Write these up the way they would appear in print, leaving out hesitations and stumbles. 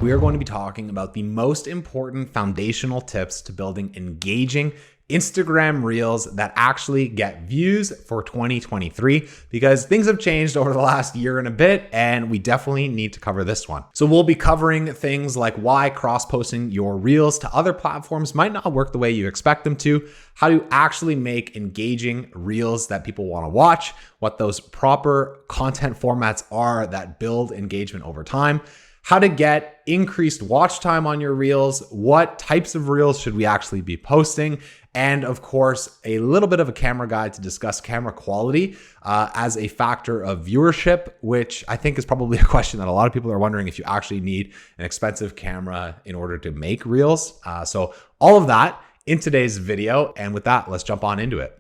We are going to be talking about the most important foundational tips to building engaging Instagram Reels that actually get views for 2023, because things have changed over the last year and a bit, and we definitely need to cover this one. So we'll be covering things like why cross-posting your Reels to other platforms might not work the way you expect them to, how to actually make engaging Reels that people want to watch, what those proper content formats are that build engagement over time, how to get increased watch time on your Reels, what types of Reels should we actually be posting, and of course, a little bit of a camera guide to discuss camera quality as a factor of viewership, which I think is probably a question that a lot of people are wondering if you actually need an expensive camera in order to make Reels. So all of that in today's video. And with that, let's jump on into it.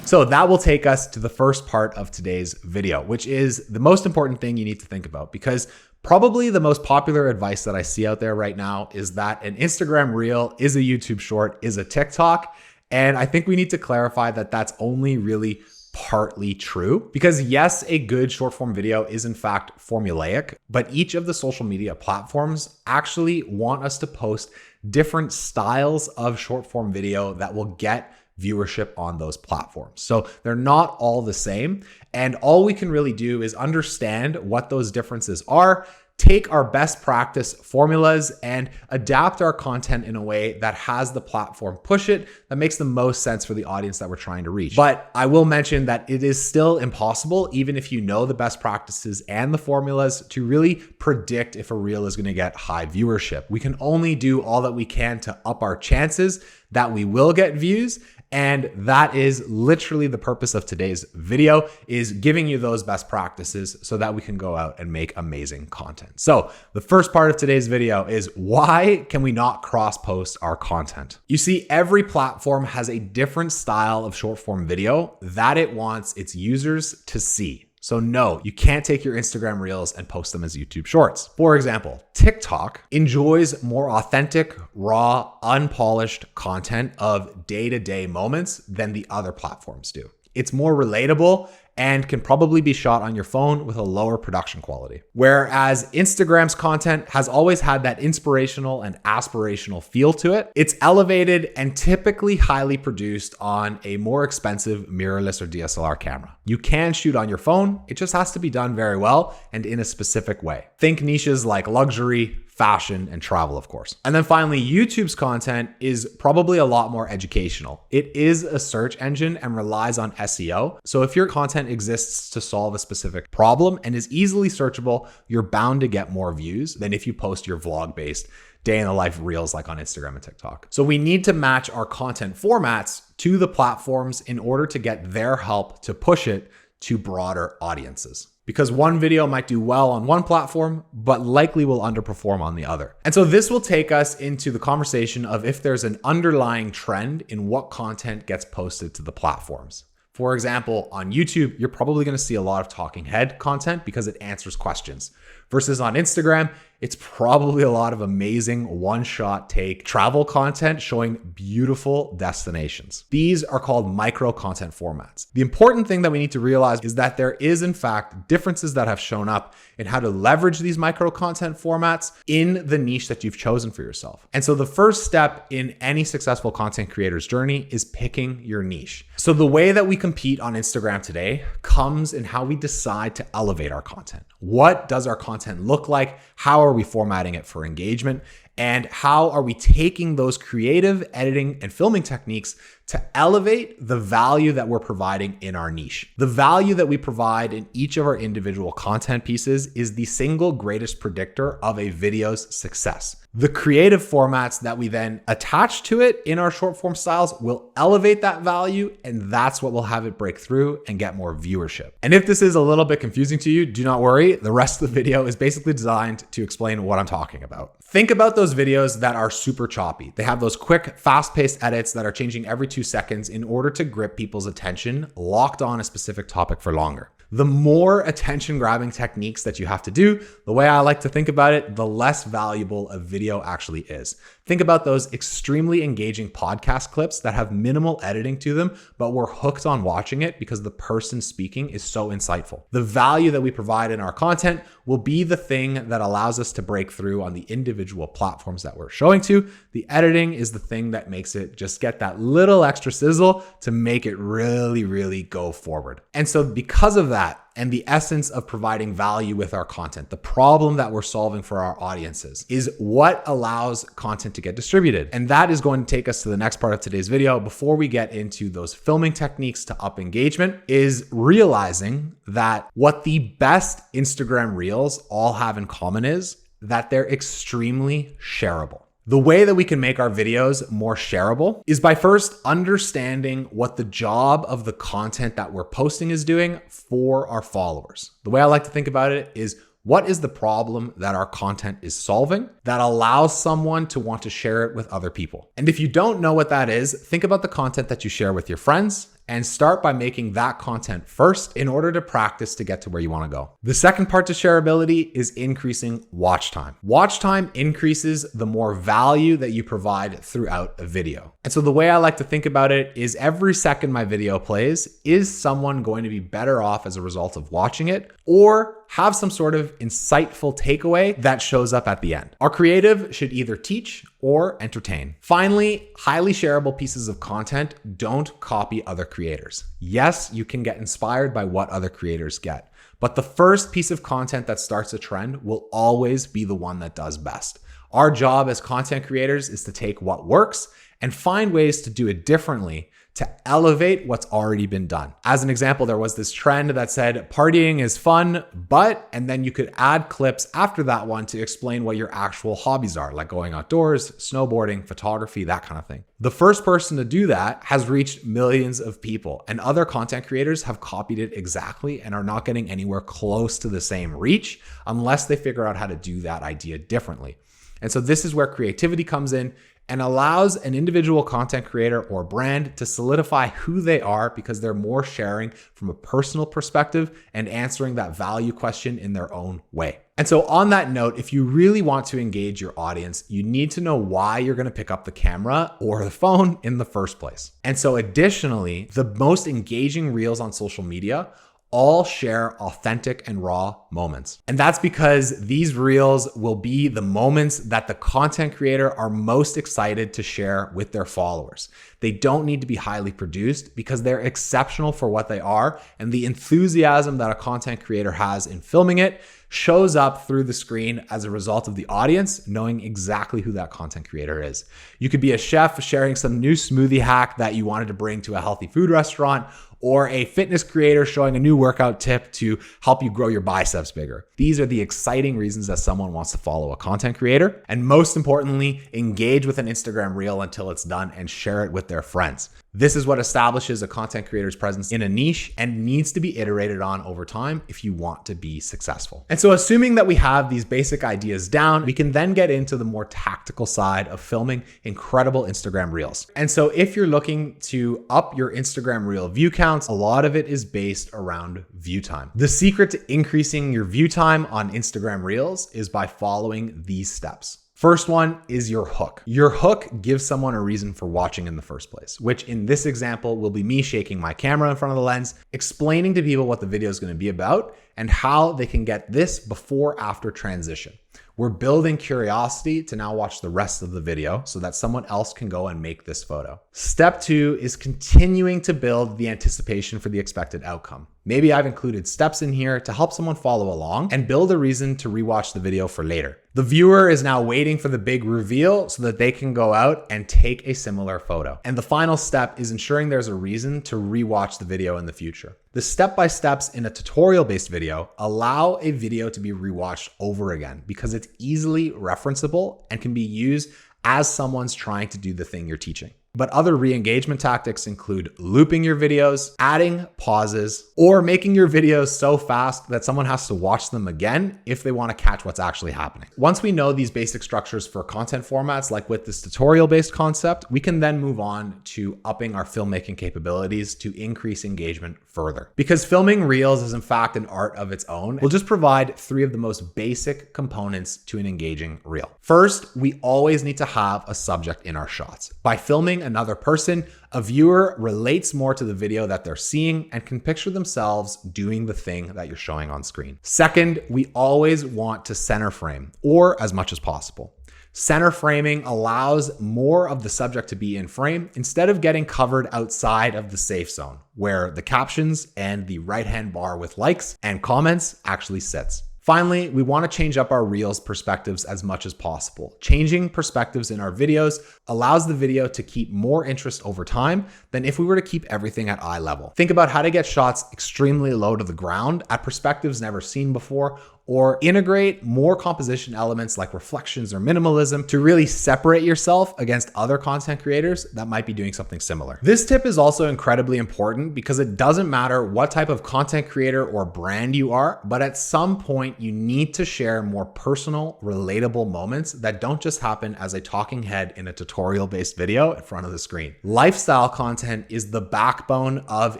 So that will take us to the first part of today's video, which is the most important thing you need to think about, because probably the most popular advice that I see out there right now is that an Instagram Reel is a YouTube Short, is a TikTok. And I think we need to clarify that that's only really partly true, because yes, a good short form video is in fact formulaic, but each of the social media platforms actually want us to post different styles of short form video that will get viewership on those platforms. So they're not all the same. And all we can really do is understand what those differences are, take our best practice formulas and adapt our content in a way that has the platform push it, that makes the most sense for the audience that we're trying to reach. But I will mention that it is still impossible, even if you know the best practices and the formulas, to really predict if a reel is going to get high viewership. We can only do all that we can to up our chances that we will get views. And that is literally the purpose of today's video, is giving you those best practices so that we can go out and make amazing content. So the first part of today's video is, why can we not cross-post our content? You see, every platform has a different style of short form video that it wants its users to see. So no, you can't take your Instagram Reels and post them as YouTube Shorts. For example, TikTok enjoys more authentic, raw, unpolished content of day-to-day moments than the other platforms do. It's more relatable and can probably be shot on your phone with a lower production quality. Whereas Instagram's content has always had that inspirational and aspirational feel to it. It's elevated and typically highly produced on a more expensive mirrorless or DSLR camera. You can shoot on your phone, it just has to be done very well and in a specific way. Think niches like luxury, fashion, and travel, of course. And then finally, YouTube's content is probably a lot more educational. It is a search engine and relies on SEO. So if your content exists to solve a specific problem and is easily searchable, you're bound to get more views than if you post your vlog-based day in the life Reels like on Instagram and TikTok. So we need to match our content formats to the platforms in order to get their help to push it to broader audiences. Because one video might do well on one platform, but likely will underperform on the other. And so this will take us into the conversation of if there's an underlying trend in what content gets posted to the platforms. For example, on YouTube, you're probably going to see a lot of talking head content because it answers questions. Versus on Instagram, it's probably a lot of amazing one-shot take travel content showing beautiful destinations. These are called micro content formats. The important thing that we need to realize is that there is in fact differences that have shown up in how to leverage these micro content formats in the niche that you've chosen for yourself. And so the first step in any successful content creator's journey is picking your niche. So the way that we compete on Instagram today comes in how we decide to elevate our content. What does our content look like? How are we formatting it for engagement? And how are we taking those creative editing and filming techniques to elevate the value that we're providing in our niche? The value that we provide in each of our individual content pieces is the single greatest predictor of a video's success. The creative formats that we then attach to it in our short form styles will elevate that value, and that's what will have it break through and get more viewership. And if this is a little bit confusing to you, do not worry. The rest of the video is basically designed to explain what I'm talking about. Think about those videos that are super choppy. They have those quick, fast-paced edits that are changing every 2 seconds in order to grip people's attention locked on a specific topic for longer. The more attention grabbing techniques that you have to do, the way I like to think about it, the less valuable a video actually is. Think about those extremely engaging podcast clips that have minimal editing to them, but we're hooked on watching it because the person speaking is so insightful. The value that we provide in our content will be the thing that allows us to break through on the individual platforms that we're showing to. The editing is the thing that makes it just get that little extra sizzle to make it really, really go forward. And so because of that, and the essence of providing value with our content, the problem that we're solving for our audiences is what allows content to get distributed. And that is going to take us to the next part of today's video. Before we get into those filming techniques to up engagement, is realizing that what the best Instagram Reels all have in common is that they're extremely shareable. The way that we can make our videos more shareable is by first understanding what the job of the content that we're posting is doing for our followers. The way I like to think about it is, what is the problem that our content is solving that allows someone to want to share it with other people? And if you don't know what that is, think about the content that you share with your friends and start by making that content first in order to practice to get to where you want to go. The second part to shareability is increasing watch time. Watch time increases the more value that you provide throughout a video. And so the way I like to think about it is, every second my video plays, is someone going to be better off as a result of watching it, or have some sort of insightful takeaway that shows up at the end? Our creative should either teach or entertain. Finally, highly shareable pieces of content don't copy other creators. Yes, you can get inspired by what other creators get, but the first piece of content that starts a trend will always be the one that does best. Our job as content creators is to take what works and find ways to do it differently to elevate what's already been done. As an example, there was this trend that said partying is fun, but, and then you could add clips after that one to explain what your actual hobbies are, like going outdoors, snowboarding, photography, that kind of thing. The first person to do that has reached millions of people, and other content creators have copied it exactly and are not getting anywhere close to the same reach unless they figure out how to do that idea differently. And so this is where creativity comes in and allows an individual content creator or brand to solidify who they are, because they're more sharing from a personal perspective and answering that value question in their own way. And so on that note, if you really want to engage your audience, you need to know why you're going to pick up the camera or the phone in the first place. And so additionally, the most engaging reels on social media all share authentic and raw moments. And that's because these reels will be the moments that the content creator are most excited to share with their followers. They don't need to be highly produced because they're exceptional for what they are, and the enthusiasm that a content creator has in filming it shows up through the screen as a result of the audience knowing exactly who that content creator is. You could be a chef sharing some new smoothie hack that you wanted to bring to a healthy food restaurant, or a fitness creator showing a new workout tip to help you grow your biceps bigger. These are the exciting reasons that someone wants to follow a content creator. And most importantly, engage with an Instagram reel until it's done and share it with their friends. This is what establishes a content creator's presence in a niche and needs to be iterated on over time if you want to be successful. And so assuming that we have these basic ideas down, we can then get into the more tactical side of filming incredible Instagram reels. And so if you're looking to up your Instagram reel view counts, a lot of it is based around view time. The secret to increasing your view time on Instagram reels is by following these steps. First one is your hook. Your hook gives someone a reason for watching in the first place, which in this example will be me shaking my camera in front of the lens, explaining to people what the video is going to be about and how they can get this before-after transition. We're building curiosity to now watch the rest of the video so that someone else can go and make this photo. Step 2 is continuing to build the anticipation for the expected outcome. Maybe I've included steps in here to help someone follow along and build a reason to rewatch the video for later. The viewer is now waiting for the big reveal so that they can go out and take a similar photo. And the final step is ensuring there's a reason to rewatch the video in the future. The step-by-steps in a tutorial-based video allow a video to be rewatched over again because it's easily referenceable and can be used as someone's trying to do the thing you're teaching. But other re-engagement tactics include looping your videos, adding pauses, or making your videos so fast that someone has to watch them again if they want to catch what's actually happening. Once we know these basic structures for content formats, like with this tutorial-based concept, we can then move on to upping our filmmaking capabilities to increase engagement further. Because filming reels is in fact an art of its own, we'll just provide 3 of the most basic components to an engaging reel. First, we always need to have a subject in our shots. By filming another person, a viewer relates more to the video that they're seeing and can picture themselves doing the thing that you're showing on screen. Second, we always want to center frame, or as much as possible. Center framing allows more of the subject to be in frame instead of getting covered outside of the safe zone, where the captions and the right-hand bar with likes and comments actually sits. Finally, we want to change up our reels perspectives as much as possible. Changing perspectives in our videos allows the video to keep more interest over time than if we were to keep everything at eye level. Think about how to get shots extremely low to the ground at perspectives never seen before, or integrate more composition elements like reflections or minimalism to really separate yourself against other content creators that might be doing something similar. This tip is also incredibly important because it doesn't matter what type of content creator or brand you are, but at some point you need to share more personal, relatable moments that don't just happen as a talking head in a tutorial-based video in front of the screen. Lifestyle content is the backbone of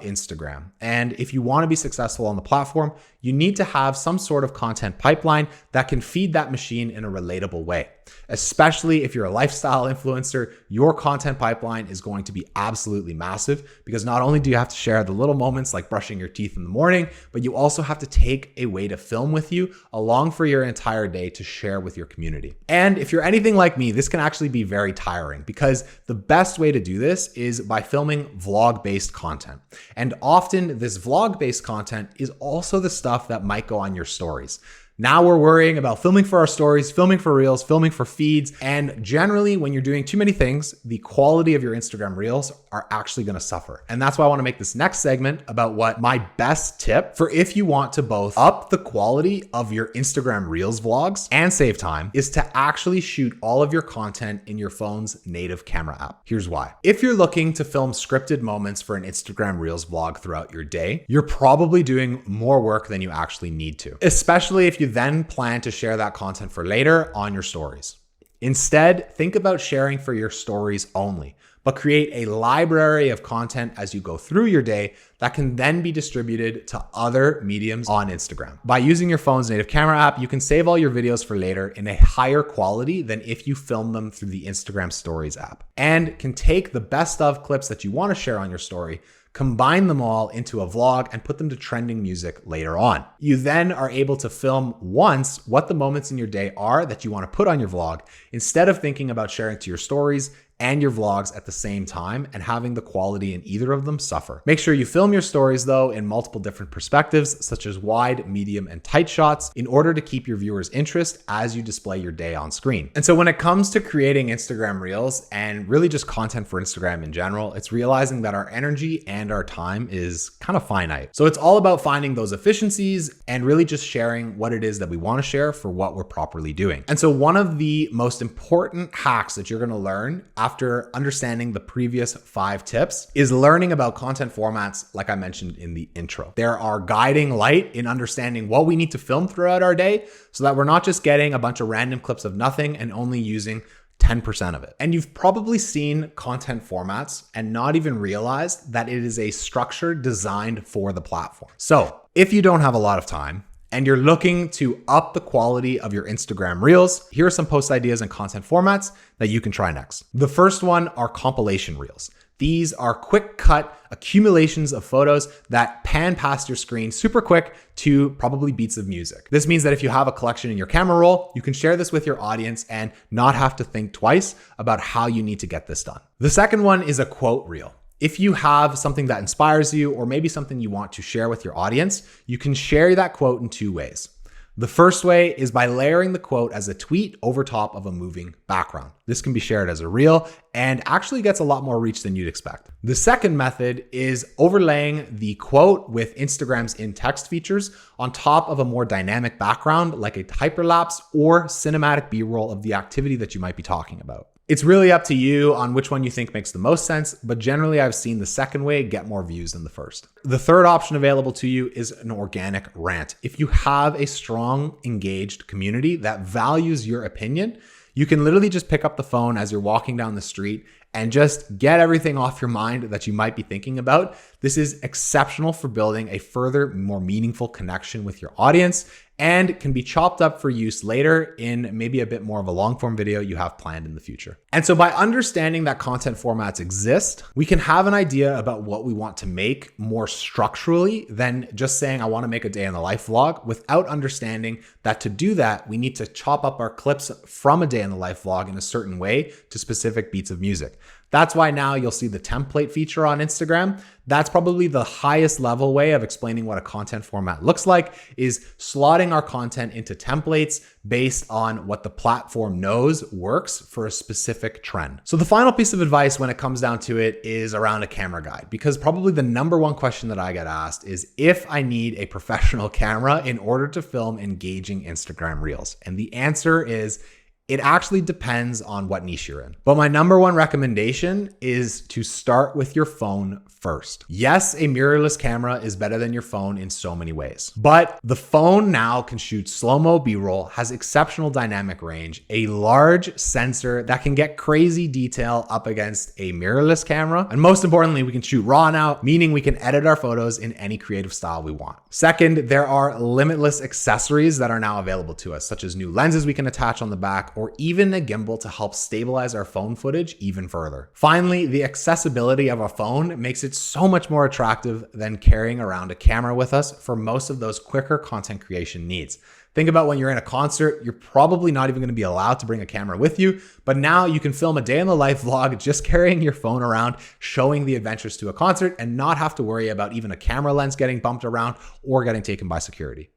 Instagram. And if you want to be successful on the platform, you need to have some sort of content pipeline that can feed that machine in a relatable way. Especially if you're a lifestyle influencer, your content pipeline is going to be absolutely massive because not only do you have to share the little moments like brushing your teeth in the morning, but you also have to take a way to film with you along for your entire day to share with your community. And if you're anything like me, this can actually be very tiring because the best way to do this is by filming vlog-based content. And often this vlog-based content is also the stuff that might go on your stories. Now we're worrying about filming for our stories, filming for reels, filming for feeds. And generally, when you're doing too many things, the quality of your Instagram reels are actually going to suffer. And that's why I want to make this next segment about what my best tip for if you want to both up the quality of your Instagram reels vlogs and save time is to actually shoot all of your content in your phone's native camera app. Here's why. If you're looking to film scripted moments for an Instagram reels vlog throughout your day, you're probably doing more work than you actually need to, especially if you then plan to share that content for later on your stories. Instead, think about sharing for your stories only, but create a library of content as you go through your day that can then be distributed to other mediums on Instagram. By using your phone's native camera app, you can save all your videos for later in a higher quality than if you film them through the Instagram Stories app, and can take the best of clips that you want to share on your story, combine them all into a vlog and put them to trending music later on. You then are able to film once what the moments in your day are that you want to put on your vlog instead of thinking about sharing to your stories and your vlogs at the same time and having the quality in either of them suffer. Make sure you film your stories though in multiple different perspectives, such as wide, medium, and tight shots in order to keep your viewers' interest as you display your day on screen. And so when it comes to creating Instagram Reels and really just content for Instagram in general, it's realizing that our energy and our time is kind of finite. So it's all about finding those efficiencies and really just sharing what it is that we want to share for what we're properly doing. And so one of the most important hacks that you're going to learn after understanding the previous 5 tips is learning about content formats like I mentioned in the intro. There are guiding light in understanding what we need to film throughout our day so that we're not just getting a bunch of random clips of nothing and only using 10% of it. And you've probably seen content formats and not even realized that it is a structure designed for the platform. So if you don't have a lot of time, and you're looking to up the quality of your Instagram Reels, here are some post ideas and content formats that you can try next. The first one are compilation reels. These are quick cut accumulations of photos that pan past your screen super quick to probably beats of music. This means that if you have a collection in your camera roll, you can share this with your audience and not have to think twice about how you need to get this done. The second one is a quote reel. If you have something that inspires you or maybe something you want to share with your audience, you can share that quote in 2 ways. The first way is by layering the quote as a tweet over top of a moving background. This can be shared as a reel and actually gets a lot more reach than you'd expect. The second method is overlaying the quote with Instagram's in-text features on top of a more dynamic background like a hyperlapse or cinematic B-roll of the activity that you might be talking about. It's really up to you on which one you think makes the most sense, but generally I've seen the second way get more views than the first. The third option available to you is an organic rant. If you have a strong, engaged community that values your opinion, you can literally just pick up the phone as you're walking down the street and just get everything off your mind that you might be thinking about. This is exceptional for building a further, more meaningful connection with your audience and can be chopped up for use later in maybe a bit more of a long form video you have planned in the future. And so by understanding that content formats exist, we can have an idea about what we want to make more structurally than just saying, I want to make a day in the life vlog, without understanding that to do that, we need to chop up our clips from a day in the life vlog in a certain way to specific beats of music. That's why now you'll see the template feature on Instagram. That's probably the highest level way of explaining what a content format looks like, is slotting our content into templates based on what the platform knows works for a specific trend. So the final piece of advice when it comes down to it is around a camera guide, because probably the number one question that I get asked is if I need a professional camera in order to film engaging Instagram reels. And the answer is, it actually depends on what niche you're in. But my number one recommendation is to start with your phone first. Yes, a mirrorless camera is better than your phone in so many ways, but the phone now can shoot slow-mo B-roll, has exceptional dynamic range, a large sensor that can get crazy detail up against a mirrorless camera. And most importantly, we can shoot raw now, meaning we can edit our photos in any creative style we want. Second, there are limitless accessories that are now available to us, such as new lenses we can attach on the back, or even a gimbal to help stabilize our phone footage even further. Finally, the accessibility of a phone makes it so much more attractive than carrying around a camera with us for most of those quicker content creation needs. Think about when you're in a concert, you're probably not even going to be allowed to bring a camera with you, but now you can film a day in the life vlog just carrying your phone around, showing the adventures to a concert, and not have to worry about even a camera lens getting bumped around or getting taken by security.